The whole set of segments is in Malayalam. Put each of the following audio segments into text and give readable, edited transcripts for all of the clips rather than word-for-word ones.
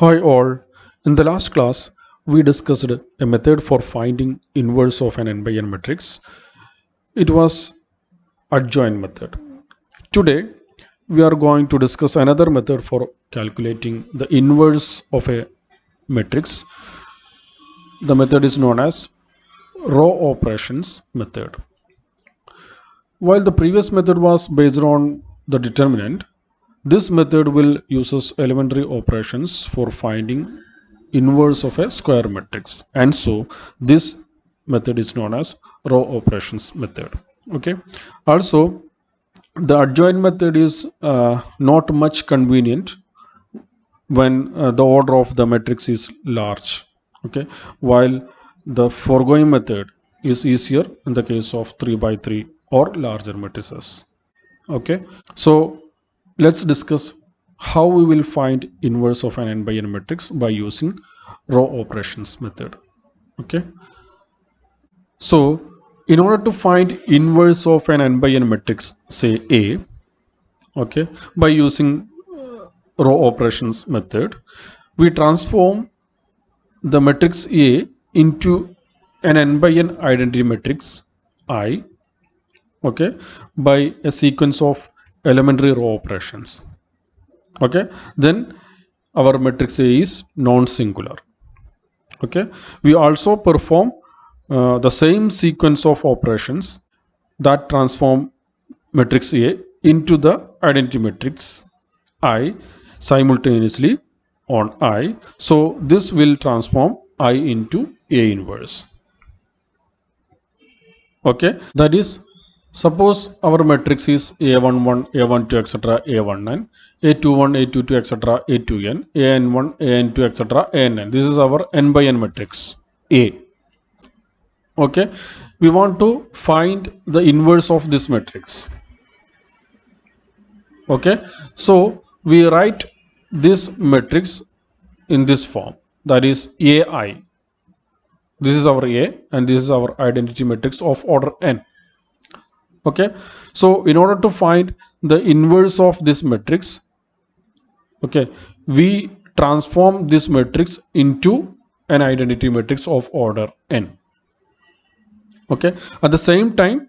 Hi all. In the last class, we discussed a method for finding inverse of an n by n matrix. It was adjoint method. Today, we are going to discuss another method for calculating the inverse of a matrix. The method is known as row operations method. While the previous method was based on the determinant, this method will uses elementary operations for finding inverse of a square matrix, and so this method is known as row operations method. Okay. Also, the adjoint method is not much convenient when the order of the matrix is large. Okay, while the foregoing method is easier in the case of 3 by 3 or larger matrices. Okay, so let's discuss how we will find inverse of an n by n matrix by using row operations method. Okay, so in order to find inverse of an n by n matrix, say A, okay, by using row operations method, we transform the matrix A into an n by n identity matrix I, okay, by a sequence of elementary row operations. Okay, then our matrix A is non-singular. Okay, we also perform the same sequence of operations that transform matrix A into the identity matrix I simultaneously on I. So this will transform I into A inverse. Okay, that is, suppose our matrix is A11, A12, etc., A19, A21, A22, etc., A2n, AN1, AN2, etc., ANn. This is our n by n matrix A. Okay, we want to find the inverse of this matrix. Okay, so we write this matrix in this form, that is AI. This is our A and this is our identity matrix of order n. Okay, so in order to find the inverse of this matrix, okay, we transform this matrix into an identity matrix of order n. Okay, at the same time,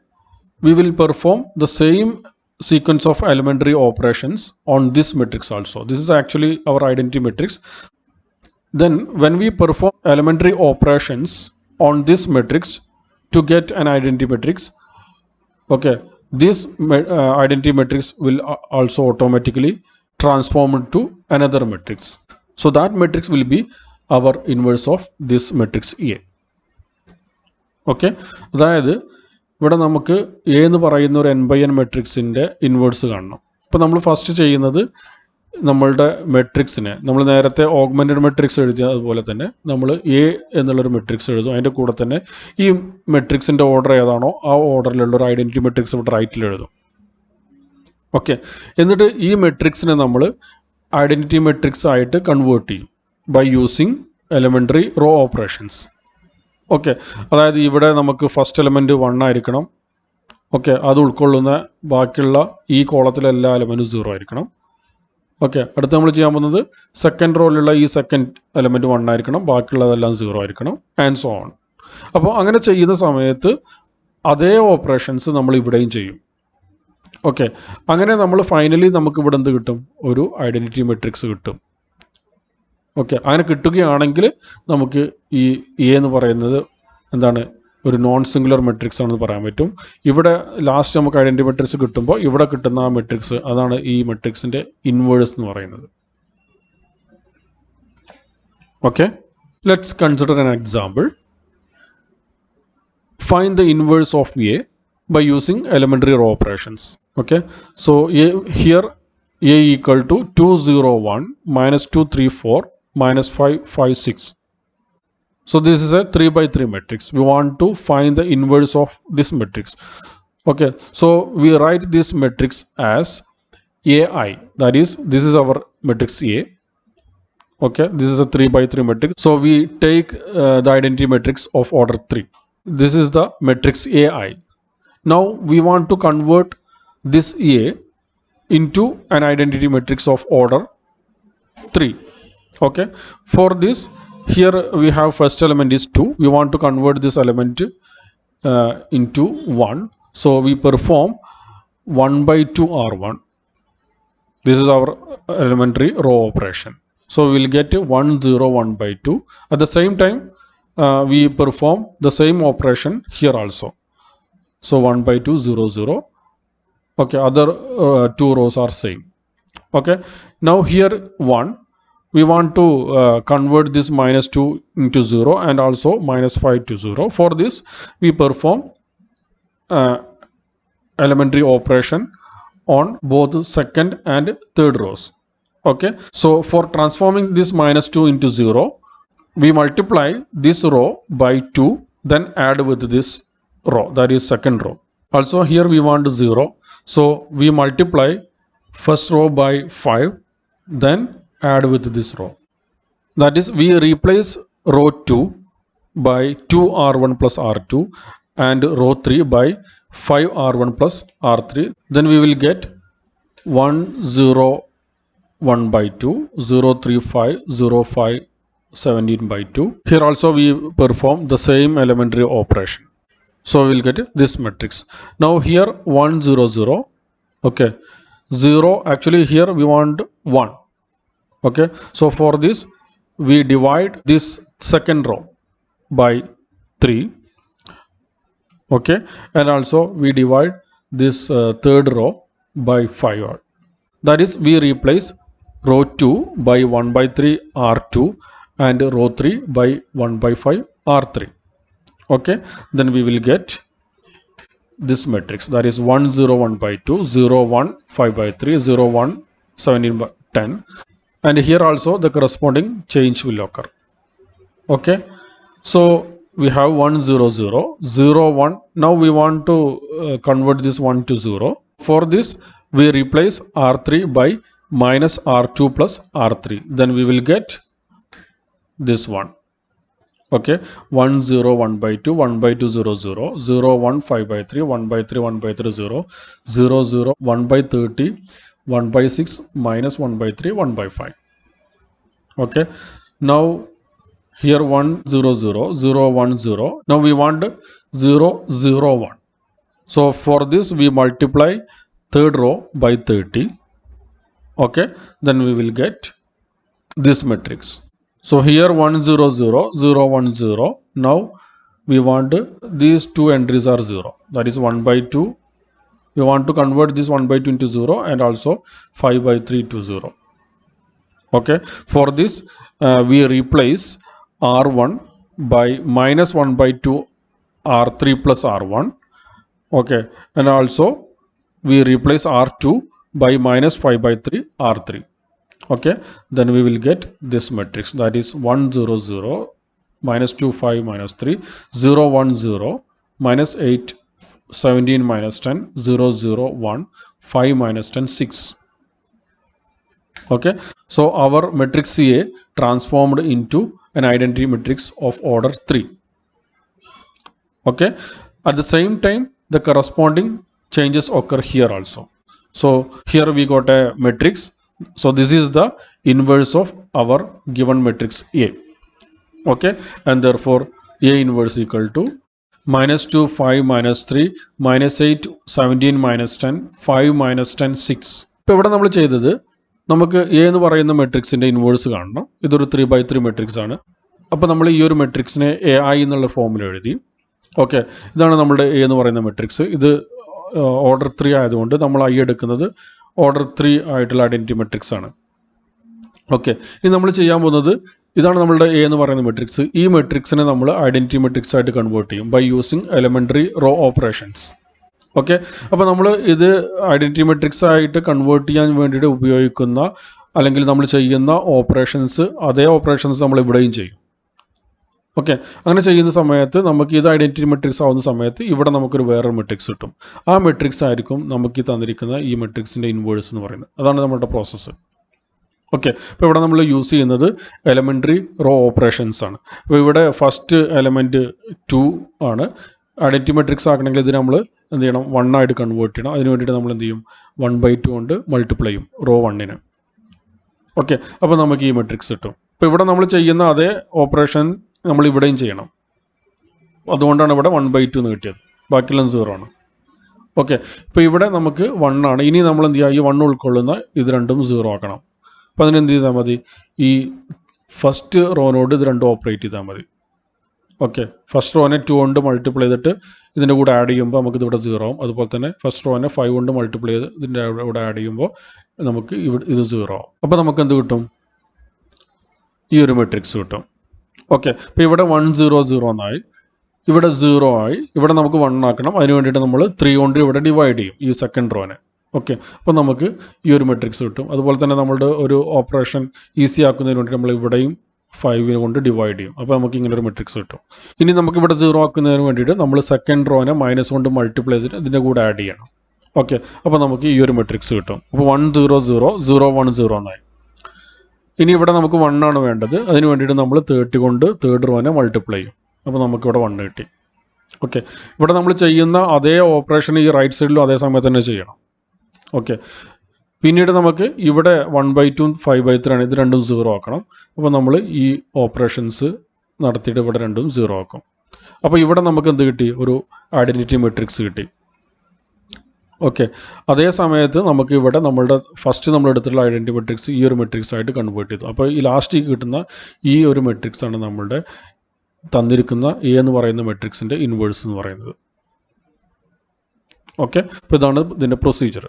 we will perform the same sequence of elementary operations on this matrix also. This is actually our identity matrix. Then when we perform elementary operations on this matrix to get an identity matrix, okay, this identity matrix will also automatically transform into another matrix. So that matrix will be our inverse of this matrix A. Okay, അതായത് ഇവിടെ നമുക്ക് എ എന്ന് പറയുന്ന ഒരു എൻ ബൈ എൻ മെട്രിക്സിൻ്റെ ഇൻവേഴ്സ് കാണണം. അപ്പോൾ നമ്മൾ ഫസ്റ്റ് ചെയ്യുന്നത് നമ്മളുടെ മെട്രിക്സിനെ നമ്മൾ നേരത്തെ ഓഗ്മെൻറ്റഡ് മെട്രിക്സ് എഴുതിയ അതുപോലെ തന്നെ നമ്മൾ എ എന്നുള്ളൊരു മെട്രിക്സ് എഴുതും. അതിൻ്റെ കൂടെ തന്നെ ഈ മെട്രിക്സിൻ്റെ ഓർഡർ ഏതാണോ ആ ഓർഡറിലുള്ള ഒരു ഐഡൻറ്റിറ്റി മെട്രിക്സ് ഇവിടെ റൈറ്റിൽ എഴുതും. ഓക്കെ, എന്നിട്ട് ഈ മെട്രിക്സിനെ നമ്മൾ ഐഡൻറ്റിറ്റി മെട്രിക്സ് ആയിട്ട് കൺവേർട്ട് ചെയ്യും by using elementary row operations. Okay, അതായത് ഇവിടെ നമുക്ക് ഫസ്റ്റ് എലമെൻറ്റ് 1 ആയിരിക്കണം. ഓക്കെ, അത് ഉൾക്കൊള്ളുന്ന ബാക്കിയുള്ള ഈ കോളത്തിലെ എല്ലാ എലമെൻറ്റും 0 ആയിരിക്കണം. ഓക്കെ, അടുത്ത് നമ്മൾ ചെയ്യാൻ പോകുന്നത് സെക്കൻഡ് റോയിലുള്ള ഈ സെക്കൻഡ് എലമെൻറ്റ് 1 ആയിരിക്കണം, ബാക്കിയുള്ളതെല്ലാം 0 ആയിരിക്കണം, ആൻഡ് സോ ഓൺ. അപ്പോൾ അങ്ങനെ ചെയ്യുന്ന സമയത്ത് അതേ ഓപ്പറേഷൻസ് നമ്മൾ ഇവിടെയും ചെയ്യും. ഓക്കെ, അങ്ങനെ നമ്മൾ ഫൈനലി നമുക്ക് ഇവിടെ എന്ത് കിട്ടും? ഒരു ഐഡൻറ്റിറ്റി മെട്രിക്സ് കിട്ടും. ഓക്കെ, അങ്ങനെ കിട്ടുകയാണെങ്കിൽ നമുക്ക് ഈ എ എന്ന് പറയുന്നത് എന്താണ്, ഒരു നോൺ സിംഗുലർ മെട്രിക്സ് ആണെന്ന് പറയാൻ പറ്റും. ഇവിടെ ലാസ്റ്റ് നമുക്ക് ഐഡൻറ്റിറ്റി മെട്രിക്സ് കിട്ടുമ്പോൾ ഇവിടെ കിട്ടുന്ന ആ മെട്രിക്സ്, അതാണ് ഈ മെട്രിക്സിൻ്റെ ഇൻവേഴ്സ് എന്ന് പറയുന്നത്. Okay, let's consider an example. Find the inverse of A by using elementary row operations. Okay, so here a equal to 201 minus 234 minus 556. So this is a 3 by 3 matrix. We want to find the inverse of this matrix. Okay, so we write this matrix as AI, that is, this is our matrix A. Okay, this is a 3 by 3 matrix. So we take the identity matrix of order 3. This is the matrix AI. Now we want to convert this A into an identity matrix of order 3. Okay, for this here we have first element is 2. We want to convert this element into 1. So we perform 1 by 2 R1. This is our elementary row operation. So we will get 1 0 1 by 2. At the same time we perform the same operation here also. So 1 by 2 0 0. Okay, other two rows are same. Okay, now here 1, we want to convert this minus 2 into 0 and also minus 5 to 0. For this we perform elementary operation on both second and third rows. Okay, so for transforming this minus 2 into 0, we multiply this row by 2, then add with this row, that is second row. Also here we want 0, so we multiply first row by 5, then add with this row. That is, we replace row 2 by 2 R1 plus R2 and row 3 by 5 R1 plus R3. Then we will get 1 0 1 by 2, 0 3 5, 0 5 17 by 2. Here also we perform the same elementary operation. So we will get this matrix. Now here 1 0 0. Okay, 0, actually here we want 1. Okay, so for this we divide this second row by 3. Okay, and also we divide this third row by 5. That is, we replace row 2 by 1 by 3 R2 and row 3 by 1 by 5 R3. Okay, then we will get this matrix, that is 1 0 1 by 2, 0 1 5 by 3, 0 1 17 by 10, and here also the corresponding change will occur. Okay, so we have 1 0 0 0 1. Now we want to convert this 1 to 0. For this we replace R3 by minus R2 plus R3, then we will get this one. Okay, 1 0 1 by 2, 1 by 2 0 0, 0 1 5 by 3, 1 by 3 1 by 3 0, 0 0 1 by 30, 1 by 6 minus 1 by 3 1 by 5. Okay, now here 1 0 0 0 1 0. Now we want 0 0 1. So for this we multiply third row by 30. Okay, then we will get this matrix. So here 1 0 0 0 1 0. Now we want these two entries are 0, that is 1 by 2. We want to convert this 1 by 2 into 0 and also 5 by 3 to 0. Okay, for this we replace R1 by minus 1 by 2 R3 plus R1. Okay, and also we replace R2 by minus 5 by 3 R3. Okay, then we will get this matrix, that is 1 0 0 minus 2 5 minus 3, 0 1 0 minus 8 17 minus 10, 0 0 1 5 minus 10 6. Okay, so our matrix A transformed into an identity matrix of order 3. Okay, at the same time the corresponding changes occur here also. So here we got a matrix. So this is the inverse of our given matrix A. Okay, and therefore A inverse equal to minus 2 5 minus 3 minus 8 17 minus 10 5 minus 10 6. ഇപ്പോൾ ഇവിടെ നമ്മൾ ചെയ്തത് നമുക്ക് A എന്ന് പറയുന്ന മെട്രിക്സിൻ്റെ ഇൻവേഴ്സ് കാണണം. ഇതൊരു 3x3 മെട്രിക്സ് ആണ്. അപ്പോൾ നമ്മൾ ഈ ഒരു മെട്രിക്സിനെ AI എന്നുള്ള ഫോമിൽ എഴുതി. ഓക്കെ, ഇതാണ് നമ്മുടെ A എന്ന് പറയുന്ന മെട്രിക്സ്. ഇത് ഓർഡർ 3 ആയതുകൊണ്ട് നമ്മൾ I എടുക്കുന്നത് ഓർഡർ 3 ആയിട്ടുള്ള ഐഡൻറ്റിറ്റി മെട്രിക്സ് ആണ്. ഓക്കെ, ഇനി നമ്മൾ ചെയ്യാൻ പോകുന്നത് ഇതാണ് നമ്മളുടെ A എന്ന് പറയുന്ന മെട്രിക്സ്. ഈ മെട്രിക്സിനെ നമ്മൾ ഐഡൻറ്റിറ്റി മെട്രിക്സ് ആയിട്ട് കൺവേർട്ട് ചെയ്യും by using elementary row operations. Okay, അപ്പോൾ നമ്മൾ ഇത് ഐഡൻറ്റിറ്റി മെട്രിക്സ് ആയിട്ട് കൺവേർട്ട് ചെയ്യാൻ വേണ്ടിയിട്ട് ഉപയോഗിക്കുന്ന അല്ലെങ്കിൽ നമ്മൾ ചെയ്യുന്ന ഓപ്പറേഷൻസ്, അതേ ഓപ്പറേഷൻസ് നമ്മൾ ഇവിടെയും ചെയ്യും. ഓക്കെ, അങ്ങനെ ചെയ്യുന്ന സമയത്ത് നമുക്ക് ഇത് ഐഡൻറ്റിറ്റി മെട്രിക്സ് ആവുന്ന സമയത്ത് ഇവിടെ നമുക്കൊരു വേറൊരു മെട്രിക്സ് കിട്ടും. ആ മെട്രിക്സ് ആയിരിക്കും നമുക്ക് ഈ തന്നിരിക്കുന്ന ഈ മെട്രിക്സിൻ്റെ ഇൻവേഴ്സ് എന്ന് പറയുന്നത്. അതാണ് നമ്മുടെ പ്രോസസ്സ്. ഓക്കെ, അപ്പോൾ ഇവിടെ നമ്മൾ യൂസ് ചെയ്യുന്നത് എലമെൻ്ററി റോ ഓപ്പറേഷൻസ് ആണ്. അപ്പോൾ ഇവിടെ ഫസ്റ്റ് എലമെൻറ്റ് 2 ആണ്. ഐഡൻറ്റിറ്റി മെട്രിക്സ് ആക്കണമെങ്കിൽ ഇത് നമ്മൾ എന്ത് ചെയ്യണം, 1 ആയിട്ട് കൺവേർട്ട് ചെയ്യണം. അതിന് വേണ്ടിയിട്ട് നമ്മൾ എന്ത് ചെയ്യും, 1/2 കൊണ്ട് മൾട്ടിപ്ലൈ ചെയ്യും റോ 1നെ. ഓക്കെ, അപ്പോൾ നമുക്ക് ഈ മെട്രിക്സ് കിട്ടും. അപ്പോൾ ഇവിടെ നമ്മൾ ചെയ്യുന്ന അതേ ഓപ്പറേഷൻ നമ്മൾ ഇവിടെയും ചെയ്യണം. അതുകൊണ്ടാണ് ഇവിടെ 1/2 എന്ന് കിട്ടിയത്. ബാക്കിയെല്ലാം 0 ആണ്. ഓക്കെ, ഇപ്പോൾ ഇവിടെ നമുക്ക് 1 ആണ്. ഇനി നമ്മൾ എന്ത് ചെയ്യുക, ഈ 1 ഉൾക്കൊള്ളുന്ന ഇത് രണ്ടും 0 ആക്കണം. അപ്പോൾ അതിനെന്ത് ചെയ്താൽ മതി, ഈ ഫസ്റ്റ് റോനോട് ഇത് രണ്ടും ഓപ്പറേറ്റ് ചെയ്താൽ മതി. ഓക്കെ, ഫസ്റ്റ് റോനെ 2 കൊണ്ട് മൾട്ടിപ്ലൈ ചെയ്തിട്ട് ഇതിൻ്റെ കൂടെ ആഡ് ചെയ്യുമ്പോൾ നമുക്കിത് ഇവിടെ 0 ആവും. അതുപോലെ തന്നെ ഫസ്റ്റ് റോനെ 5 കൊണ്ട് മൾട്ടിപ്ലൈ ചെയ്ത് ഇതിൻ്റെ കൂടെ ആഡ് ചെയ്യുമ്പോൾ നമുക്ക് ഇവിടെ ഇത് 0 ആവും. അപ്പോൾ നമുക്ക് എന്ത് കിട്ടും, ഈ ഒരു മെട്രിക്സ് കിട്ടും. ഓക്കെ, അപ്പോൾ ഇവിടെ 1 0 0 എന്നായി, ഇവിടെ 0 ആയി, ഇവിടെ നമുക്ക് 1 ആക്കണം. അതിന് വേണ്ടിയിട്ട് നമ്മൾ 3 കൊണ്ട് ഇവിടെ ഡിവൈഡ് ചെയ്യും ഈ സെക്കൻഡ് റോനെ. ഓക്കെ, അപ്പോൾ നമുക്ക് ഈ ഒരു മെട്രിക്സ് കിട്ടും. അതുപോലെ തന്നെ നമ്മളുടെ ഒരു ഓപ്പറേഷൻ ഈസി ആക്കുന്നതിന് വേണ്ടി നമ്മൾ ഇവിടെയും 5 കൊണ്ട് ഡിവൈഡ് ചെയ്യും. അപ്പോൾ നമുക്ക് ഇങ്ങനെ ഒരു മെട്രിക്സ് കിട്ടും. ഇനി നമുക്ക് ഇവിടെ 0 ആക്കുന്നതിന് വേണ്ടിയിട്ട് നമ്മൾ സെക്കൻഡ് റോനെ മൈനസ് കൊണ്ട് മൾട്ടിപ്ലൈ ചെയ്തിട്ട് ഇതിൻ്റെ കൂടെ ആഡ് ചെയ്യണം. ഓക്കെ, അപ്പോൾ നമുക്ക് ഈ ഒരു മെട്രിക്സ് കിട്ടും. അപ്പോൾ 1 0 0 0 1 0 എന്നായി. ഇനി ഇവിടെ നമുക്ക് 1 ആണ് വേണ്ടത്. അതിന് വേണ്ടിയിട്ട് നമ്മൾ 30 കൊണ്ട് തേർഡ് റോനെ മൾട്ടിപ്ലൈ ചെയ്യും. അപ്പോൾ നമുക്കിവിടെ 1 കിട്ടി. ഓക്കെ, ഇവിടെ നമ്മൾ ചെയ്യുന്ന അതേ ഓപ്പറേഷൻ ഈ റൈറ്റ് സൈഡിലും അതേ സമയത്ത് തന്നെ ചെയ്യണം. ഓക്കെ, പിന്നീട് നമുക്ക് ഇവിടെ 1/2 5/3 ആണ്, ഇത് രണ്ടും 0 ആക്കണം. അപ്പോൾ നമ്മൾ ഈ ഓപ്പറേഷൻസ് നടത്തിയിട്ട് ഇവിടെ രണ്ടും 0 ആക്കും. അപ്പോൾ ഇവിടെ നമുക്ക് എന്ത് കിട്ടി, ഒരു ഐഡൻറ്റിറ്റി മെട്രിക്സ് കിട്ടി. ഓക്കെ, അതേ സമയത്ത് നമുക്ക് ഇവിടെ നമ്മളുടെ ഫസ്റ്റ് നമ്മൾ എടുത്തിട്ടുള്ള ഐഡൻറ്റിറ്റി മെട്രിക്സ് ഈ ഒരു മെട്രിക്സ് ആയിട്ട് കൺവേർട്ട് ചെയ്തു. അപ്പോൾ ഈ ലാസ്റ്റ് കിട്ടുന്ന ഈ ഒരു മെട്രിക്സ് ആണ് നമ്മളുടെ തന്നിരിക്കുന്ന എ എന്ന് പറയുന്ന മെട്രിക്സിൻ്റെ ഇൻവേഴ്സ് എന്ന് പറയുന്നത്. ഓക്കെ, അപ്പോൾ ഇതാണ് ഇതിൻ്റെ പ്രൊസീജിയർ.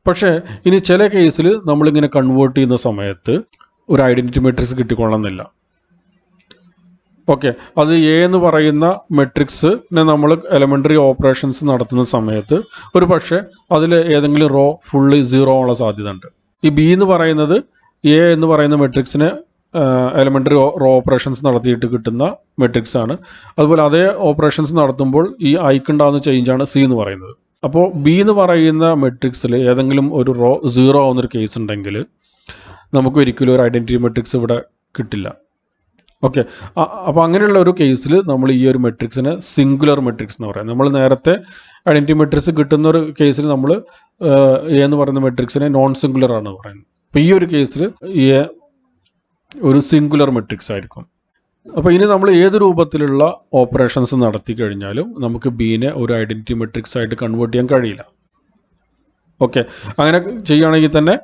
പക്ഷേ ഇനി ചില കേസിൽ നമ്മളിങ്ങനെ കൺവേർട്ട് ചെയ്യുന്ന സമയത്ത് ഒരു ഐഡൻറ്റിറ്റി മെട്രിക്സ് കിട്ടിക്കൊള്ളണമെന്നില്ല. ഓക്കെ, അത് എ എന്ന് പറയുന്ന മെട്രിക്സിനെ നമ്മൾ എലമെൻ്ററി ഓപ്പറേഷൻസ് നടത്തുന്ന സമയത്ത് ഒരു പക്ഷേ അതിൽ ഏതെങ്കിലും റോ ഫുള്ളി 0 ആവാനുള്ള സാധ്യത ഉണ്ട്. ഈ ബി എന്ന് പറയുന്നത് എ എന്ന് പറയുന്ന മെട്രിക്സിനെ എലമെൻ്ററി റോ ഓപ്പറേഷൻസ് നടത്തിയിട്ട് കിട്ടുന്ന മെട്രിക്സ് ആണ്. അതുപോലെ അതേ ഓപ്പറേഷൻസ് നടത്തുമ്പോൾ ഈ ഐക്കുണ്ടാകുന്ന ചേഞ്ചാണ് സി എന്ന് പറയുന്നത്. അപ്പോൾ ബി എന്ന് പറയുന്ന മെട്രിക്സിൽ ഏതെങ്കിലും ഒരു റോ 0 ആവുന്നൊരു കേസ് ഉണ്ടെങ്കിൽ നമുക്ക് ഒരിക്കലും ഒരു ഐഡൻറ്റിറ്റി മെട്രിക്സ് ഇവിടെ കിട്ടില്ല. ഓക്കെ, അപ്പോൾ അങ്ങനെയുള്ള ഒരു കേസിൽ നമ്മൾ ഈ ഒരു മെട്രിക്സിനെ സിംഗുലർ മെട്രിക്സ് എന്ന് പറയാം. നമ്മൾ നേരത്തെ ഐഡൻറ്റിറ്റി മെട്രിക്സ് കിട്ടുന്ന ഒരു കേസിൽ നമ്മൾ എ എന്ന് പറയുന്ന മെട്രിക്സിനെ നോൺ സിംഗുലർ ആണ് പറയുന്നത്. അപ്പോൾ ഈ ഒരു കേസിൽ എ ഒരു സിംഗുലർ മെട്രിക്സ് ആയിരിക്കും. അപ്പോൾ ഇനി നമ്മൾ ഏത് രൂപത്തിലുള്ള ഓപ്പറേഷൻസ് നടത്തി കഴിഞ്ഞാലും നമുക്ക് ബീനെ ഒരു ഐഡൻറ്റിറ്റി മെട്രിക്സ് ആയിട്ട് കൺവേർട്ട് ചെയ്യാൻ കഴിയില്ല. ഓക്കെ, അങ്ങനെ ചെയ്യുകയാണെങ്കിൽ തന്നെ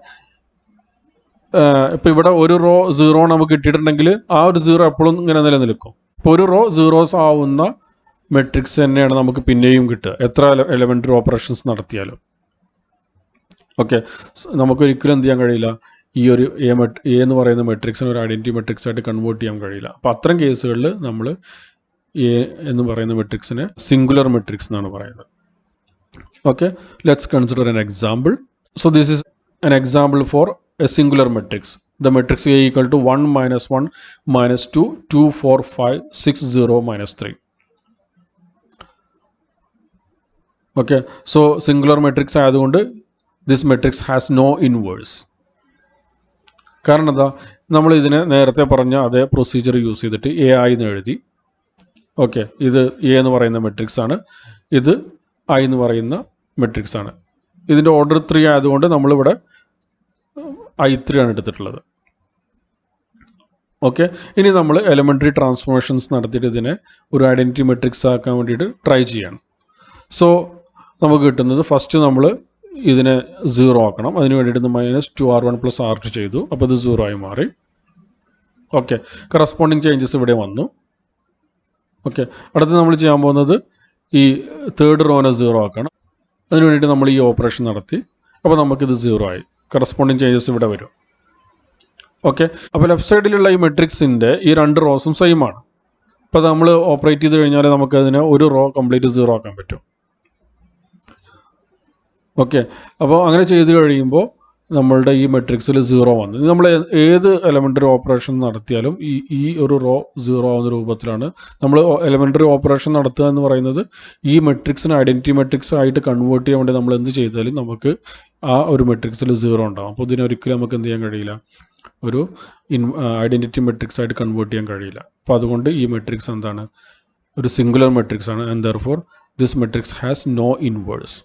ഇപ്പോൾ ഇവിടെ ഒരു റോ 0 നമുക്ക് കിട്ടിയിട്ടുണ്ടെങ്കിൽ ആ ഒരു 0 എപ്പോഴും ഇങ്ങനെ നിലനിൽക്കും. ഇപ്പോൾ ഒരു റോ 0s ആവുന്ന മെട്രിക്സ് തന്നെയാണ് നമുക്ക് പിന്നെയും കിട്ടുക എത്ര എലമെൻ്ററി ഓപ്പറേഷൻസ് നടത്തിയാലും. ഓക്കെ, നമുക്കൊരിക്കലും എന്ത് ചെയ്യാൻ കഴിയില്ല, ഈ ഒരു എ എന്ന് പറയുന്ന മെട്രിക്സിന് ഒരു ഐഡൻറ്റിറ്റി മെട്രിക്സ് ആയിട്ട് കൺവേർട്ട് ചെയ്യാൻ കഴിയില്ല. അപ്പോൾ അത്തരം കേസുകളിൽ നമ്മൾ എ എന്ന് പറയുന്ന മെട്രിക്സിനെ സിംഗുലർ മെട്രിക്സ് എന്നാണ് പറയുന്നത്. Okay, let's consider an example. So this is an example for a singular matrix. The matrix A equal to 1 minus 1 minus 2 2 4 5 6 0 minus 3. Okay, so singular matrix ആയതുകൊണ്ട് this matrix has no inverse. കാരണം എന്താ, നമ്മൾ ഇതിനെ നേരത്തെ പറഞ്ഞ അതേ പ്രൊസീജിയർ യൂസ് ചെയ്തിട്ട് എ ആയി എന്ന് എഴുതി. ഓക്കെ, ഇത് എ എന്ന് പറയുന്ന മെട്രിക്സ് ആണ്, ഇത് ഐ എന്ന് പറയുന്ന മെട്രിക്സ് ആണ്. ഇതിൻ്റെ ഓർഡർ 3 ആയതുകൊണ്ട് നമ്മളിവിടെ I3 ആണ് എടുത്തിട്ടുള്ളത്. ഓക്കെ, ഇനി നമ്മൾ എലമെൻ്ററി ട്രാൻസ്ഫോർമേഷൻസ് നടത്തിയിട്ട് ഇതിനെ ഒരു ഐഡൻറ്റിറ്റി മെട്രിക്സ് ആക്കാൻ വേണ്ടിയിട്ട് ട്രൈ ചെയ്യണം. സോ നമുക്ക് കിട്ടുന്നത് ഫസ്റ്റ് നമ്മൾ ഇതിനെ 0 ആക്കണം. അതിന് വേണ്ടിയിട്ട് -2r1 + r2 ചെയ്തു. അപ്പോൾ ഇത് 0 ആയി മാറി. ഓക്കെ, കറസ്പോണ്ടിങ് ചേഞ്ചസ് ഇവിടെ വന്നു. ഓക്കെ, അടുത്ത് നമ്മൾ ചെയ്യാൻ പോകുന്നത് ഈ തേർഡ് റോനെ 0 ആക്കണം. അതിന് വേണ്ടിയിട്ട് നമ്മൾ ഈ ഓപ്പറേഷൻ നടത്തി. അപ്പോൾ നമുക്കിത് 0 ആയി. കറസ്പോണ്ടിങ് ചേഞ്ചസ് ഇവിടെ വരും. ഓക്കെ, അപ്പോൾ ലെഫ്റ്റ് സൈഡിലുള്ള ഈ മെട്രിക്സിൻ്റെ ഈ 2 റോസും സെയിം ആണ്. അപ്പോൾ നമ്മൾ ഓപ്പറേറ്റ് ചെയ്ത് കഴിഞ്ഞാൽ നമുക്കതിനെ ഒരു റോ കംപ്ലീറ്റ് 0 ആക്കാൻ പറ്റും. ഓക്കെ, അപ്പോൾ അങ്ങനെ ചെയ്ത് കഴിയുമ്പോൾ നമ്മളുടെ ഈ മെട്രിക്സിൽ 0 വന്നു. നമ്മൾ ഏത് എലമെൻ്ററി ഓപ്പറേഷൻ നടത്തിയാലും ഈ ഒരു റോ 0 ആവുന്ന രൂപത്തിലാണ് നമ്മൾ എലമെൻ്ററി ഓപ്പറേഷൻ നടത്തുക എന്ന് പറയുന്നത്. ഈ മെട്രിക്സിന് ഐഡൻറ്റിറ്റി മെട്രിക്സ് ആയിട്ട് കൺവേർട്ട് ചെയ്യാൻ വേണ്ടി നമ്മൾ എന്ത് ചെയ്താലും നമുക്ക് ആ ഒരു മെട്രിക്സിൽ 0 ഉണ്ടാകും. അപ്പോൾ ഇതിനൊരിക്കലും നമുക്ക് എന്ത് ചെയ്യാൻ കഴിയില്ല, ഒരു ഐഡൻറ്റിറ്റി മെട്രിക്സ് ആയിട്ട് കൺവേർട്ട് ചെയ്യാൻ കഴിയില്ല. അപ്പോൾ അതുകൊണ്ട് ഈ മെട്രിക്സ് എന്താണ്, ഒരു സിംഗുലർ മെട്രിക്സ് ആണ്. And therefore this matrix has no inverse.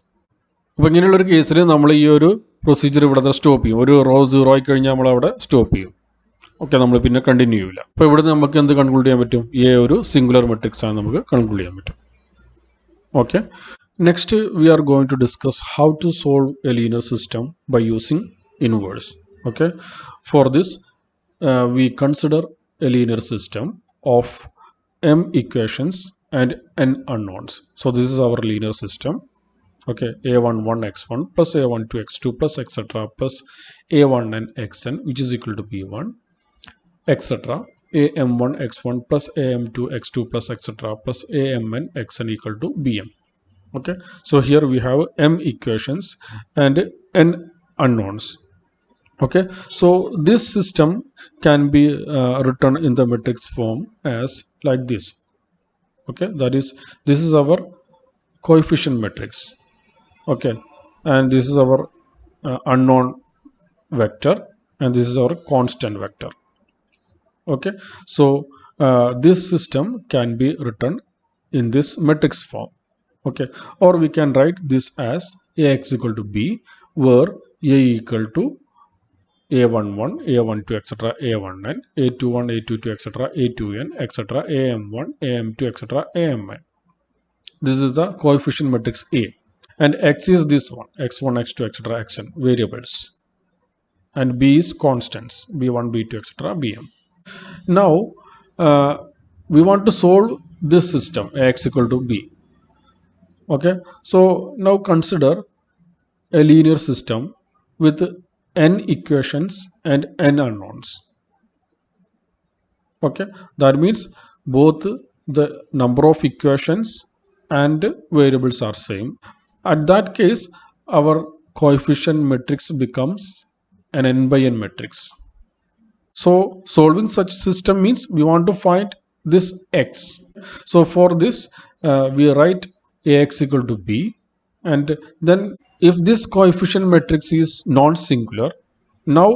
അപ്പോൾ ഇങ്ങനെയുള്ളൊരു കേസിൽ നമ്മൾ ഈ ഒരു പ്രൊസീജിയർ ഇവിടെ സ്റ്റോപ്പ് ചെയ്യും. ഒരു റോ 0 ആയി കഴിഞ്ഞാൽ നമ്മളവിടെ സ്റ്റോപ്പ് ചെയ്യും. ഓക്കെ, നമ്മൾ പിന്നെ കണ്ടിന്യൂ ചെയ്യില്ല. അപ്പോൾ ഇവിടെ നമുക്ക് എന്ത് കൺക്ലൂഡ് ചെയ്യാൻ പറ്റും? എ ഒരു സിംഗുലർ മെട്രിക്സ് ആണ് നമുക്ക് കൺക്ലൂഡ് ചെയ്യാൻ പറ്റും. Okay, next we are going to discuss how to solve a linear system by using inverse. Okay, for this we consider a linear system of m equations and n unknowns. So this is our linear system. Okay, a11 x1 plus a12 x2 plus etc plus a1n xn which is equal to b1 etc am1 x1 plus am2 x2 plus etc plus amn xn equal to bm. Okay, so here we have m equations and n unknowns. Okay, so this system can be written in the matrix form as like this. Okay, that is, this is our coefficient matrix. Okay, and this is our unknown vector, and this is our constant vector. Okay, so this system can be written in this matrix form. Okay, or we can write this as ax equal to b, where a equal to a11, a12 etc a1n, a21, a22 etc a2n etc am1, am2 etc amn. This is the coefficient matrix A, and x is this one, x1, x2 etc xn variables, and b is constants, b1, b2 etc bm. Now we want to solve this system ax equal to b. Okay, so now consider a linear system with n equations and n unknowns. Okay, that means both the number of equations and variables are same. At that case, our coefficient matrix becomes an n by n matrix. So solving such system means we want to find this x. So for this we write ax equal to b, and then if this coefficient matrix is non-singular, now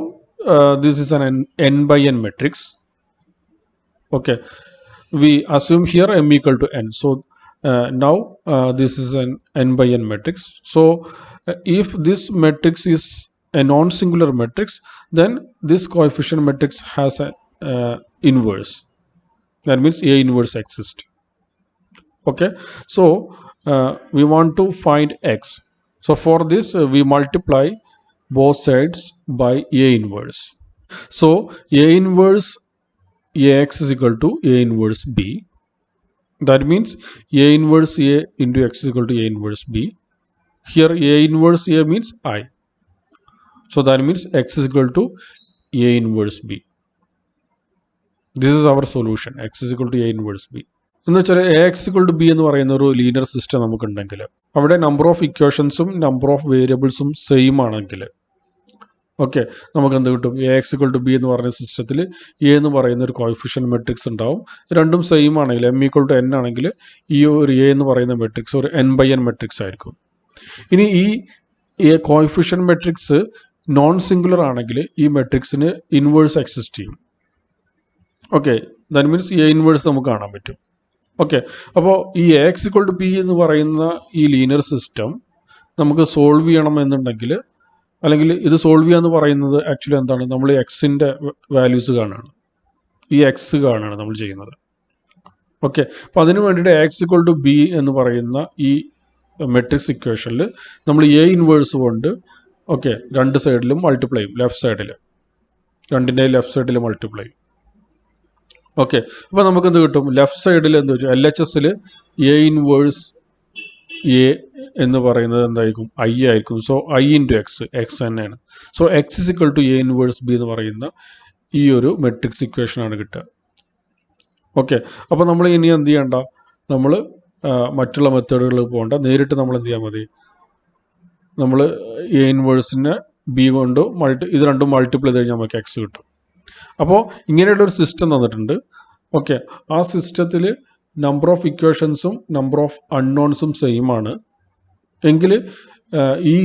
this is an n by n matrix. Okay, we assume here m equal to n. So now this is an n by n matrix. So if this matrix is a non-singular matrix, then this coefficient matrix has an inverse. That means a inverse exists. Okay, so we want to find x. So for this we multiply both sides by a inverse. So a inverse ax is equal to a inverse b. That means a inverse a into x is equal to a inverse b. Here a inverse a means I. So that means x is equal to a inverse b. This is our solution, x is equal to a inverse b. എന്ന് വെച്ചാൽ A X equal to B എന്ന് പറയുന്ന ഒരു ലീനിയർ സിസ്റ്റം നമുക്കുണ്ടെങ്കിൽ അവിടെ നമ്പർ ഓഫ് ഇക്വേഷൻസും നമ്പർ ഓഫ് വേരിയബിൾസും സെയിം ആണെങ്കിൽ, ഓക്കെ, നമുക്ക് എന്ത് കിട്ടും? A X equal to B എന്ന് പറയുന്ന സിസ്റ്റത്തിൽ എ എന്ന് പറയുന്ന ഒരു കോഫിഷ്യന്റ് മെട്രിക്സ് ഉണ്ടാവും. രണ്ടും സെയിം ആണെങ്കിൽ എം ഈക്വൽ ടു എൻ ആണെങ്കിൽ ഈ ഒരു എ എന്ന് പറയുന്ന മെട്രിക്സ് ഒരു എൻ ബൈ എൻ മെട്രിക്സ് ആയിരിക്കും. ഇനി ഈ കോഫിഷ്യന്റ് മെട്രിക്സ് നോൺ സിംഗുലർ ആണെങ്കിൽ ഈ മെട്രിക്സിന് ഇൻവേഴ്സ് എക്സിസ്റ്റ് ചെയ്യും. Okay, that means A inverse നമുക്ക് കാണാൻ പറ്റും. ഓക്കെ, അപ്പോൾ ഈ A X equal to B എന്ന് പറയുന്ന ഈ ലീനിയർ സിസ്റ്റം നമുക്ക് സോൾവ് ചെയ്യണം എന്നുണ്ടെങ്കിൽ, അല്ലെങ്കിൽ ഇത് സോൾവ് ചെയ്യാന്ന് പറയുന്നത് ആക്ച്വലി എന്താണ്? നമ്മൾ എക്സിൻ്റെ വാല്യൂസ് കാണുകയാണ്, ഈ എക്സ് കാണുകയാണ് നമ്മൾ ചെയ്യുന്നത്. ഓക്കെ, അപ്പോൾ അതിന് വേണ്ടിയിട്ട് എക്സ് ഇക്വൽ ടു ബി എന്ന് പറയുന്ന ഈ മെട്രിക്സ് ഇക്വേഷനിൽ നമ്മൾ എ ഇൻവേഴ്സ് കൊണ്ട് ഓക്കെ രണ്ട് സൈഡിലും മൾട്ടിപ്ലൈ ചെയ്യും. ലെഫ്റ്റ് സൈഡിൽ രണ്ടിൻ്റെയും ലെഫ്റ്റ് സൈഡിൽ മൾട്ടിപ്ലൈ ചെയ്യും. ഓക്കെ, അപ്പോൾ നമുക്കെന്ത് കിട്ടും? ലെഫ്റ്റ് സൈഡിൽ എന്ത് വെച്ചാൽ എൽ എച്ച് എസിൽ എ ഇൻവേഴ്സ് എ എന്ന് പറയുന്നത് എന്തായിരിക്കും? ഐ ആയിരിക്കും. So I into X, X തന്നെയാണ്. So X is equal to A inverse B എന്ന് പറയുന്ന ഈ ഒരു മെട്രിക്സ് ഇക്വേഷനാണ് കിട്ടുക. ഓക്കെ, അപ്പോൾ നമ്മൾ ഇനി എന്ത് ചെയ്യണ്ട? നമ്മൾ മറ്റുള്ള മെത്തേഡുകൾ പോകണ്ട, നേരിട്ട് നമ്മൾ എന്ത് ചെയ്യാൻ മതി? നമ്മൾ എ ഇൻവേഴ്സിനെ ബി കൊണ്ട് ഇത് രണ്ടും മൾട്ടിപ്ലൈ ചെയ്ത് കഴിഞ്ഞാൽ നമുക്ക് എക്സ് കിട്ടും. അപ്പോൾ ഇങ്ങനെയുള്ളൊരു സിസ്റ്റം തന്നിട്ടുണ്ട്. ഓക്കെ, ആ സിസ്റ്റത്തിൽ നമ്പർ ഓഫ് ഇക്വേഷൻസും നമ്പർ ഓഫ് അൺനോൺസും സെയിം ആണ് എങ്കിൽ ഈ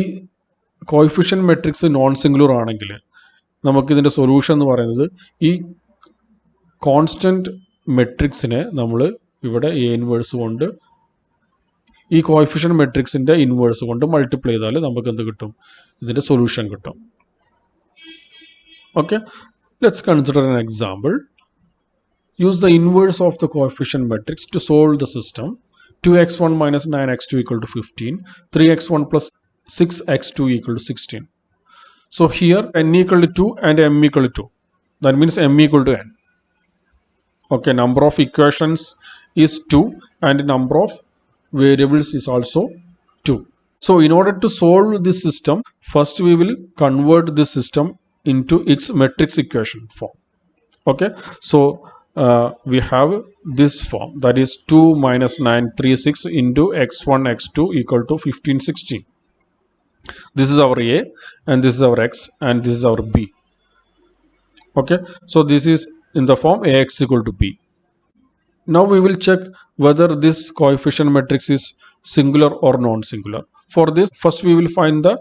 കോയിഫിഷ്യൻ മെട്രിക്സ് നോൺ സിംഗുലർ ആണെങ്കിൽ നമുക്കിതിൻ്റെ സൊല്യൂഷൻ എന്ന് പറയുന്നത് ഈ കോൺസ്റ്റൻറ്റ് മെട്രിക്സിനെ നമ്മൾ ഇവിടെ എ ഇൻവേഴ്സ് കൊണ്ട് ഈ കോയിഫിഷ്യൻ മെട്രിക്സിൻ്റെ ഇൻവേഴ്സ് കൊണ്ട് മൾട്ടിപ്ലൈ ചെയ്താൽ നമുക്ക് എന്ത് കിട്ടും? ഇതിൻ്റെ സൊല്യൂഷൻ കിട്ടും. Okay, Let's consider an example. Use the inverse of the coefficient matrix to solve the system. 2x1 minus 9x2 equal to 15, 3x1 plus 6x2 equal to 16. So here n equal to 2 and m equal to 2. That means m equal to n. Okay, number of equations is 2 and number of variables is also 2. So in order to solve this system, first we will convert this system into its matrix equation form. Okay, so we have this form, that is 2 minus 9 3 6 into x1 x2 equal to 15 16. This is our a and this is our x and this is our b. Okay, so this is in the form ax equal to b. Now we will check whether this coefficient matrix is singular or non-singular. For this, first we will find the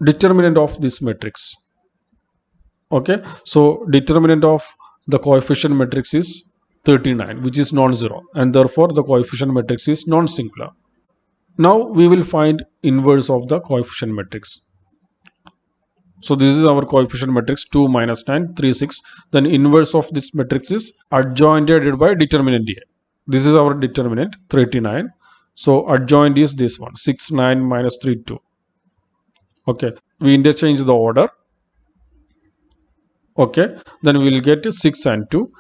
determinant of this matrix. Okay, so determinant of the coefficient matrix is 39, which is non-zero, and therefore the coefficient matrix is non-singular. Now we will find inverse of the coefficient matrix. So this is our coefficient matrix 2 minus 9 3 6. Then inverse of this matrix is adjoint divided by determinant A. This is our determinant 39. So adjoint is this one, 6 9 minus 3 2. Okay, we interchange the order. Okay, then we will get 6 and 2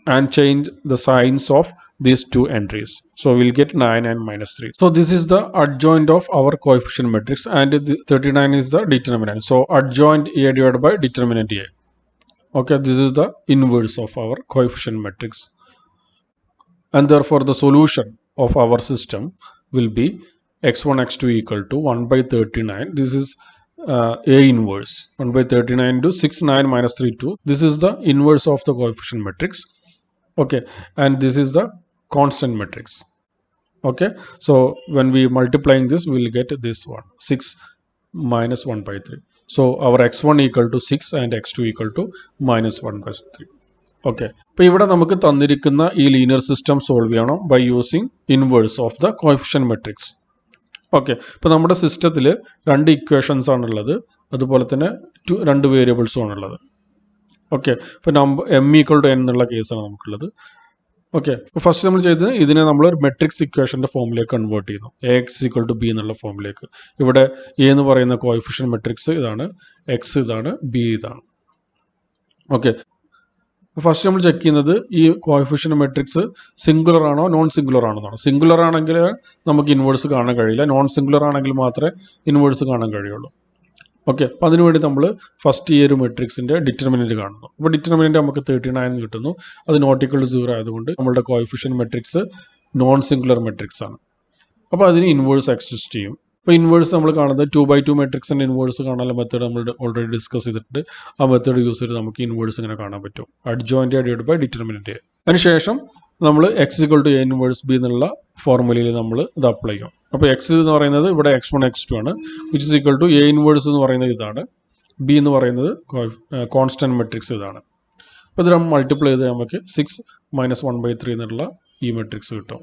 and change the signs of these two entries. So we will get 9 and minus 3. So this is the adjoint of our coefficient matrix and 39 is the determinant. So adjoint A divided by determinant A. Okay, this is the inverse of our coefficient matrix. And therefore the solution of our system will be x1 x2 equal to 1 by 39. This is A inverse 1 by 39 into 6 9 minus 3 2. This is the inverse of the coefficient matrix. Okay, and this is the constant matrix. Okay, so when we multiplying this, we will get this one, 6 minus 1 by 3. So our x1 equal to 6 and x2 equal to minus 1 by 3. Okay, ഇപ്പോൾ ഇവിടെ നമുക്ക് തന്നിരിക്കുന്ന ഈ ലീനിയർ സിസ്റ്റം സോൾവ് ചെയ്യണം by using inverse of the coefficient matrix. Okay, ഇപ്പോൾ നമ്മുടെ സിസ്റ്റത്തിൽ രണ്ട് ഇക്വേഷൻസ് ആണുള്ളത്, അതുപോലെ തന്നെ രണ്ട് വേരിയബിൾസും ആണുള്ളത്. ഓക്കെ, ഇപ്പോൾ number m equal to n എന്നുള്ള കേസാണ് നമുക്കുള്ളത്. ഓക്കെ, അപ്പോൾ ഫസ്റ്റ് നമ്മൾ ചെയ്തത് ഇതിനെ നമ്മൾ ഒരു മെട്രിക്സ് ഇക്വേഷൻ്റെ ഫോമിലേക്ക് കൺവേർട്ട് ചെയ്യുന്നു, A X equal to B എന്നുള്ള ഫോമിലേക്ക്. ഇവിടെ എ എന്ന് പറയുന്ന കോഎഫിഷ്യന്റ് മെട്രിക്സ് ഇതാണ്, എക്സ് ഇതാണ്, ബി ഇതാണ്. ഓക്കെ, ഫസ്റ്റ് നമ്മൾ ചെക്ക് ചെയ്യുന്നത് ഈ കോഎഫിഷ്യന്റ് മെട്രിക്സ് സിംഗുലർ ആണോ നോൺ സിംഗുലർ ആണോ എന്നാണ്. സിംഗുലർ ആണെങ്കിൽ നമുക്ക് ഇൻവേഴ്സ് കാണാൻ കഴിയില്ല, നോൺ സിംഗുലർ ആണെങ്കിൽ മാത്രമേ ഇൻവേഴ്സ് കാണാൻ കഴിയുള്ളൂ. ഓക്കെ, അപ്പോൾ അതിനുവേണ്ടി നമ്മൾ ഫസ്റ്റ് ഈ ഒരു മെട്രിക്സിൻ്റെ ഡിറ്റർമിനൻറ്റ് കാണുന്നു. അപ്പോൾ ഡിറ്റർമിനൻറ്റ് നമുക്ക് 39 കിട്ടുന്നു. അത് നോട്ട് ഈക്വൽ ടു 0 ആയതുകൊണ്ട് നമ്മളുടെ coefficient matrix non singular matrix ആണ്. അപ്പോൾ അതിന് ഇൻവേഴ്സ് എക്സിസ്റ്റ് ചെയ്യും. അപ്പോൾ ഇൻവേഴ്സ് നമ്മൾ കാണുന്നത് 2/2 മെട്രിക്സിൻ്റെ ഇൻവേഴ്സ് കാണാനുള്ള മെത്തേഡ് നമ്മൾ ഓൾറെഡി ഡിസ്കസ് ചെയ്തിട്ടുണ്ട്. ആ മെത്തേഡ് യൂസ് ചെയ്ത് നമുക്ക് ഇൻവേഴ്സ് ഇങ്ങനെ കാണാൻ പറ്റും, അഡ്ജോയിൻ്റ് ഡിവൈഡഡ് ബൈ ഡിറ്റർമിനൻറ്റ്. അതിനുശേഷം നമ്മൾ X equal to A inverse B എന്നുള്ള ഫോർമുലയിൽ നമ്മൾ ഇത് അപ്ലൈ ചെയ്യും. അപ്പോൾ എക്സ് എന്ന് പറയുന്നത് ഇവിടെ x1 x2 ആണ്, which is equal to A inverse എന്ന് പറയുന്നത് ഇതാണ്, ബി എന്ന് പറയുന്നത് കോൺസ്റ്റന്റ് മെട്രിക്സ് ഇതാണ്. അപ്പോൾ ഇത് മൾട്ടിപ്ലൈ ചെയ്ത് നമുക്ക് 6 മൈനസ് 1 by 3 എന്നുള്ള ഈ മെട്രിക്സ് കിട്ടും.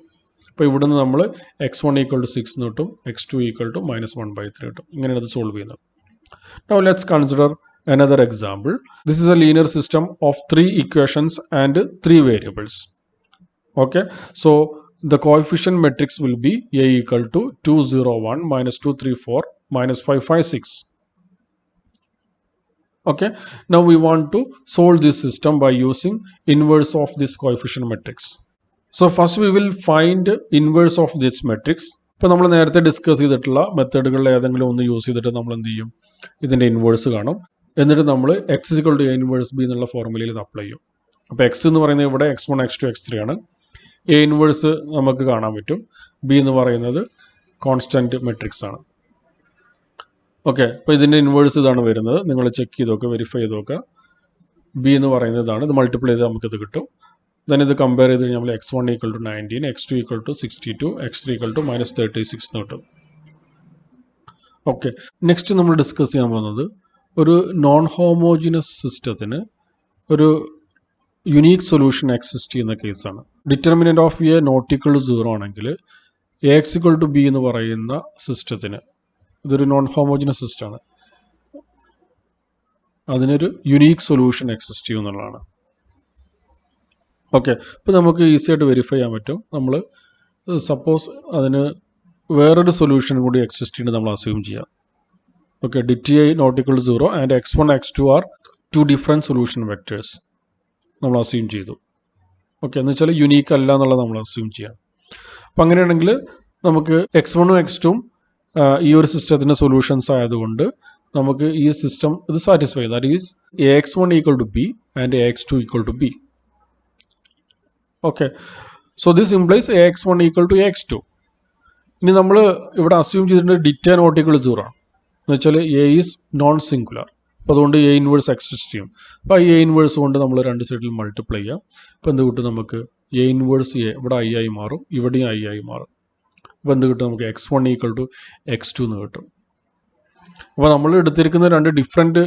അപ്പോൾ ഇവിടെ നിന്ന് നമ്മൾ x1 ഈക്വൽ ടു 6 എന്ന് കിട്ടും, x2 equal to minus 1 by 3 കിട്ടും. ഇങ്ങനെയാണ് ഇത് സോൾവ് ചെയ്യുന്നത്. Now let's consider another example. This is a linear system of 3 equations and 3 variables. Okay, so the coefficient matrix will be A equal to 2 0 1 minus 2 3 4 minus 5 5 6. Okay, now we want to solve this system by using inverse of this coefficient matrix. So first we will find inverse of this matrix. ഇപ്പോൾ നമ്മൾ നേരത്തെ ഡിസ്കസ് ചെയ്തിട്ടുള്ള മെത്തേഡുകളിൽ ഏതെങ്കിലും ഒന്ന് യൂസ് ചെയ്തിട്ട് നമ്മൾ എന്ത് ചെയ്യും, ഇതിൻ്റെ ഇൻവേഴ്സ് കാണും. എന്നിട്ട് നമ്മൾ X equal to A inverse B എന്നുള്ള ഫോർമുലയിൽ ഇത് അപ്ലൈ ചെയ്യും. അപ്പോൾ എക്സ് എന്ന് പറയുന്നത് ഇവിടെ x1 x2 x3 ആണ്. എ ഇൻവേഴ്സ് നമുക്ക് കാണാൻ പറ്റും, ബി എന്ന് പറയുന്നത് കോൺസ്റ്റൻറ്റ് മെട്രിക്സ് ആണ്. ഓക്കെ, അപ്പോൾ ഇതിൻ്റെ ഇൻവേഴ്സ് ഇതാണ് വരുന്നത്. നിങ്ങൾ ചെക്ക് ചെയ്ത് നോക്കുക, വെരിഫൈ ചെയ്ത് നോക്കുക. ബി എന്ന് പറയുന്നതാണ്, ഇത് മൾട്ടിപ്ലൈ ചെയ്ത് നമുക്കിത് കിട്ടും. then ഇത് കമ്പയർ ചെയ്ത് കഴിഞ്ഞാൽ നമ്മൾ x1 equal to 19, x2 equal to 62, x3 equal to minus 36 എന്ന് കിട്ടും. ഓക്കെ, നെക്സ്റ്റ് നമ്മൾ ഡിസ്കസ് ചെയ്യാൻ പോകുന്നത് ഒരു നോൺ ഹോമോജിനസ് സിസ്റ്റത്തിന് ഒരു യുണീക്ക് സൊല്യൂഷൻ എക്സിസ്റ്റ് ചെയ്യുന്ന കേസാണ്. Determinant of A not equal to 0 ആണെങ്കിൽ A X equal to B എന്ന് പറയുന്ന സിസ്റ്റത്തിന്, ഇതൊരു നോൺ ഹോമോജിനസ് സിസ്റ്റമാണ്. അതിനൊരു യുണീക്ക് സൊല്യൂഷൻ എക്സിസ്റ്റ് ചെയ്യും എന്നുള്ളതാണ്. ഓക്കെ, ഇപ്പോൾ നമുക്ക് ഈസി ആയിട്ട് വെരിഫൈ ചെയ്യാൻ പറ്റും. നമ്മൾ സപ്പോസ് അതിന് വേറൊരു സൊല്യൂഷൻ കൂടി എക്സിസ്റ്റ് ചെയ്യുന്നത് നമ്മൾ അസ്യൂം ചെയ്യാം. Okay, DTI not equal to 0 and x1 x2 are two different solution vectors നമ്മൾ അസ്യൂം ചെയ്തു. ഓക്കെ, എന്ന് വെച്ചാൽ യുണീക്ക് അല്ല എന്നുള്ളത് നമ്മൾ അസ്യൂം ചെയ്യാം. അപ്പം അങ്ങനെയാണെങ്കിൽ നമുക്ക് x1ഉം x2ഉം ഈ ഒരു സിസ്റ്റത്തിൻ്റെ സൊല്യൂഷൻസ് ആയതുകൊണ്ട് നമുക്ക് ഈ സിസ്റ്റം ഇത് satisfy, that is AX1 equal to B and AX2 equal to B. Okay, so this implies AX1 equal to AX2. ഇനി നമ്മൾ ഇവിടെ അസ്യൂം ചെയ്തിട്ടുണ്ട് DTI നോട്ട് ഈക്വൽ ടു 0 ആണ്. എന്ന് വെച്ചാൽ A ഈസ് നോൺ സിംഗുലർ. അപ്പോൾ അതുകൊണ്ട് A ഇൻവേഴ്സ് എക്സിസ്റ്റ് ചെയ്യും. അപ്പോൾ A ഇൻവേഴ്സ് കൊണ്ട് നമ്മൾ രണ്ട് സൈഡിൽ മൾട്ടിപ്ലൈ ചെയ്യാം. അപ്പോൾ എന്ത് കിട്ടും നമുക്ക്? A ഇൻവേഴ്സ് A ഇവിടെ I ആയി മാറും, ഇവിടെയും I ആയി മാറും. അപ്പോൾ എന്ത് കിട്ടും? നമുക്ക് x1 ഈക്വൽ ടു x2 എന്ന് കിട്ടും. അപ്പോൾ നമ്മൾ എടുത്തിരിക്കുന്ന രണ്ട് ഡിഫറെൻറ്റ്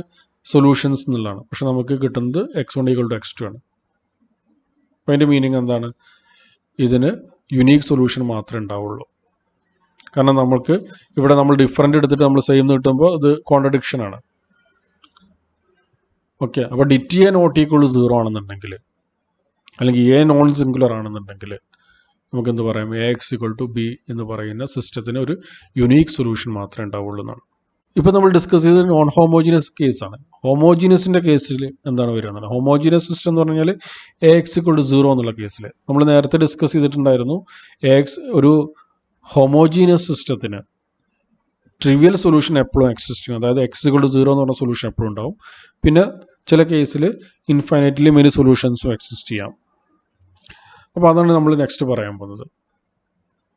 സൊല്യൂഷൻസ് എന്നുള്ളതാണ്, പക്ഷെ നമുക്ക് കിട്ടുന്നത് x1 ഈക്വൽ ടു x2 ആണ്. അപ്പോൾ അതിൻ്റെ മീനിങ് എന്താണ്? ഇതിന് യുണീക്ക് സൊല്യൂഷൻ മാത്രമേ ഉണ്ടാവുള്ളൂ. കാരണം നമുക്ക് ഇവിടെ നമ്മൾ ഡിഫറെൻ്റ് എടുത്തിട്ട് നമ്മൾ സെയിം കിട്ടുമ്പോൾ അത് കോൺട്രഡിക്ഷൻ ആണ്. ഓക്കെ, അപ്പോൾ DTI നോട്ട് ഈക്വൽ ടു 0 ആണെന്നുണ്ടെങ്കിൽ, അല്ലെങ്കിൽ A നോൺ സിംഗുലർ ആണെന്നുണ്ടെങ്കിൽ നമുക്ക് എന്ത് പറയാം? AX ഈക്വൽ ടു B എന്ന് പറയുന്ന സിസ്റ്റത്തിന് ഒരു യുണീക്ക് സൊല്യൂഷൻ മാത്രമേ ഉണ്ടാവുള്ളൂ എന്നാണ്. ഇപ്പോൾ നമ്മൾ ഡിസ്കസ് ചെയ്തത് നോൺ ഹോമോജീനസ് കേസാണ്. ഹോമോജീനസിൻ്റെ കേസിൽ എന്താണ് വരിക എന്നാണ്. ഹോമോജീനസ് സിസ്റ്റം എന്ന് പറഞ്ഞാൽ AX ഈക്വൽ ടു 0 എന്നുള്ള കേസിൽ നമ്മൾ നേരത്തെ ഡിസ്കസ് ചെയ്തിട്ടുണ്ടായിരുന്നു. AX ഒരു ഹോമോജീനസ് സിസ്റ്റത്തിന് ട്രിവിയൽ സൊല്യൂഷൻ എപ്പോഴും എക്സിസ്റ്റ് ചെയ്യും. അതായത് x ഈക്വൽ ടു 0 എന്ന് പറഞ്ഞ സൊല്യൂഷൻ എപ്പോഴും ഉണ്ടാവും. പിന്നെ ചില കേസിൽ ഇൻഫൈനൈറ്റ്ലി മെനി സൊല്യൂഷൻസും എക്സിസ്റ്റ് ചെയ്യാം. അപ്പോൾ അതാണ് നമ്മൾ നെക്സ്റ്റ് പറയാൻ പോകുന്നത്.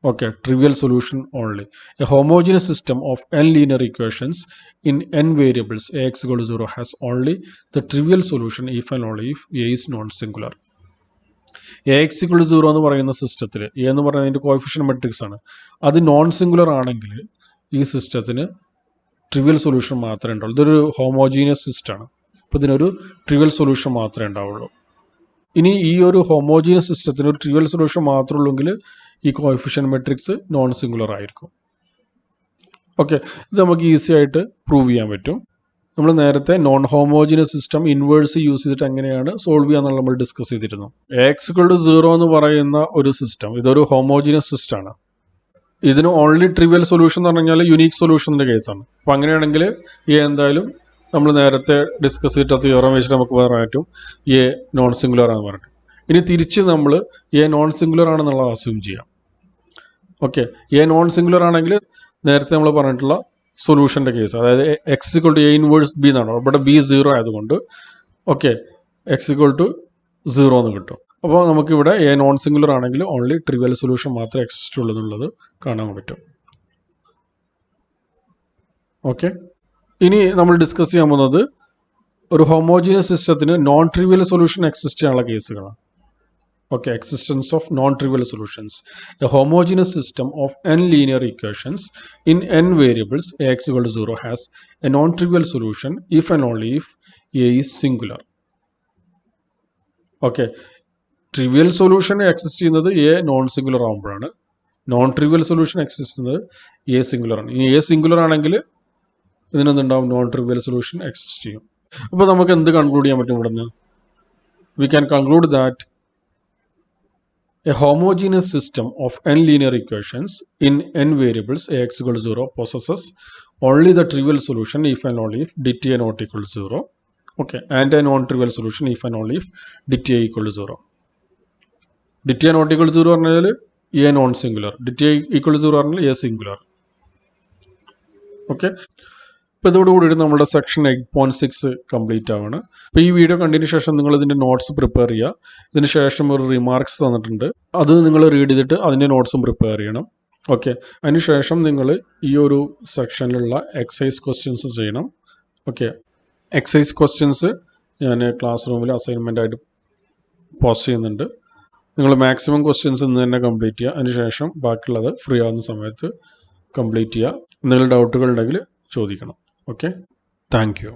Okay, trivial solution only. A homogeneous system of n linear equations in n variables AX equal to 0 has only the trivial solution if and only if A is non singular. AX equal to 0 എന്ന് പറയുന്ന സിസ്റ്റത്തിൽ A എന്ന് പറയുന്നതിൻ്റെ കോഎഫിഷ്യന്റ് മെട്രിക്സ് ആണ്. അത് നോൺ സിംഗുലർ ആണെങ്കിൽ ഈ സിസ്റ്റത്തിന് ട്രിവിയൽ സൊല്യൂഷൻ മാത്രമേ ഉണ്ടാവുള്ളൂ. ഇതൊരു ഹോമോജീനിയസ് സിസ്റ്റമാണ്. അപ്പോൾ ഇതിനൊരു ട്രിവിയൽ സൊല്യൂഷൻ മാത്രമേ ഉണ്ടാവുള്ളൂ. ഇനി ഈ ഒരു ഹോമോജീനിയസ് സിസ്റ്റത്തിന് ഒരു ട്രിവിയൽ സൊല്യൂഷൻ മാത്രമേ ഉള്ളെങ്കിൽ ഈ കോഎഫിഷ്യന്റ് മെട്രിക്സ് നോൺ സിംഗുലർ ആയിരിക്കും. ഓക്കെ, ഇത് നമുക്ക് ഈസി ആയിട്ട് പ്രൂവ് ചെയ്യാൻ പറ്റും. നമ്മൾ നേരത്തെ non homogeneous system inverse use ചെയ്തിട്ട് എങ്ങനെയാണ് സോൾവ് ചെയ്യാന്നുള്ളത് നമ്മൾ ഡിസ്കസ് ചെയ്തിരുന്നു. AX ഈക്വൽ ടു 0 എന്ന് പറയുന്ന ഒരു സിസ്റ്റം ഇതൊരു ഹോമോജീനിയസ് സിസ്റ്റമാണ്. ഇതിന് ഓൺലി ട്രിവിയൽ സൊല്യൂഷൻ എന്ന് പറഞ്ഞാൽ യുണീക്ക് സൊല്യൂഷൻ്റെ കേസാണ്. അപ്പോൾ അങ്ങനെയാണെങ്കിൽ എന്തായാലും നമ്മൾ നേരത്തെ ഡിസ്കസ് ചെയ്തിട്ട് തിയറം വെച്ചിട്ട് നമുക്ക് പറയാൻ പറ്റും A നോൺ സിംഗുലർ ആണെന്ന് പറഞ്ഞു. ഇനി തിരിച്ച് നമ്മൾ A നോൺ സിംഗുലർ ആണെന്നുള്ളത് അസ്യൂം ചെയ്യാം. ഓക്കെ, A നോൺ സിംഗുലർ ആണെങ്കിൽ നേരത്തെ നമ്മൾ പറഞ്ഞിട്ടുള്ള സൊല്യൂഷൻ്റെ കേസ്, അതായത് x equal to A inverse B എന്നാണ്. ഇവിടെ B 0 ആയതുകൊണ്ട് ഓക്കെ x ഈക്വൽ ടു 0 എന്ന് കിട്ടും. അപ്പോൾ നമുക്കിവിടെ A നോൺ സിംഗുലർ ആണെങ്കിൽ ഓൺലി ട്രിവിയൽ സൊല്യൂഷൻ മാത്രമേ എക്സിസ്റ്റ് ഉള്ളൂ എന്നുള്ളത് കാണാൻ പറ്റും. ഓക്കെ, ഇനി നമ്മൾ ഡിസ്കസ് ചെയ്യാൻ പോകുന്നത് ഒരു ഹോമോജീനിയസ് സിസ്റ്റത്തിന് നോൺ ട്രിവിയൽ സൊല്യൂഷൻ എക്സിസ്റ്റ് ചെയ്യാനുള്ള കേസുകളാണ്. Okay, existence of non trivial solutions. A homogeneous system of n linear equations in n variables AX equal to 0 has a non trivial solution if and only if A is singular. Okay, trivial solution exist ചെയ്യുന്നത് A നോൺ സിംഗുലർ ആകുമ്പോഴാണ്. നോൺ ട്രിവിയൽ സൊല്യൂഷൻ എക്സിസ്റ്റ് ചെയ്യുന്നത് A സിംഗുലർ ആണ്. ഇനി A സിംഗുലർ ആണെങ്കിൽ ഇതിനെന്തുണ്ടാവും? നോൺ ട്രിവിയൽ സൊല്യൂഷൻ എക്സിസ്റ്റ് ചെയ്യും. അപ്പോൾ നമുക്ക് എന്ത് കൺക്ലൂഡ് ചെയ്യാൻ പറ്റും ഇവിടെ നിന്ന്? We can conclude that a homogeneous system of n linear equations in n variables AX equal to 0 possesses only the trivial solution if and only if DTI not equal to 0. Okay, and a non-trivial solution if and only if DTI equal to 0. DTI not equal to 0 പറഞ്ഞാൽ A non singular, DTI equal to 0 പറഞ്ഞാൽ A സിംഗുലർ. ഓക്കെ, ഇപ്പോൾ ഇതോടുകൂടി നമ്മുടെ സെക്ഷൻ 8.6 കംപ്ലീറ്റ് ആവാണ്. അപ്പോൾ ഈ വീഡിയോ കണ്ടതിന് ശേഷം നിങ്ങൾ ഇതിൻ്റെ നോട്ട്സ് പ്രിപ്പയർ ചെയ്യുക. ഇതിന് ശേഷം ഒരു റിമാർക്സ് തന്നിട്ടുണ്ട്, അത് നിങ്ങൾ റീഡ് ചെയ്തിട്ട് അതിൻ്റെ നോട്ട്സും പ്രിപ്പയർ ചെയ്യണം. ഓക്കെ, അതിനുശേഷം നിങ്ങൾ ഈ ഒരു സെക്ഷനിലുള്ള എക്സസൈസ് ക്വസ്റ്റ്യൻസ് ചെയ്യണം. ഓക്കെ, എക്സസൈസ് ക്വസ്റ്റ്യൻസ് ഞാൻ ക്ലാസ് റൂമിൽ അസൈൻമെൻറ്റായിട്ട് പോസ്റ്റ് ചെയ്യുന്നുണ്ട്. നിങ്ങൾ മാക്സിമം ക്വസ്റ്റ്യൻസ് ഇന്ന് തന്നെ കംപ്ലീറ്റ് ചെയ്യുക. അതിനുശേഷം ബാക്കിയുള്ളത് ഫ്രീ ആവുന്ന സമയത്ത് കംപ്ലീറ്റ് ചെയ്യുക. എന്തെങ്കിലും ഡൗട്ടുകൾ ഉണ്ടെങ്കിൽ ചോദിക്കണം. Okay, thank you.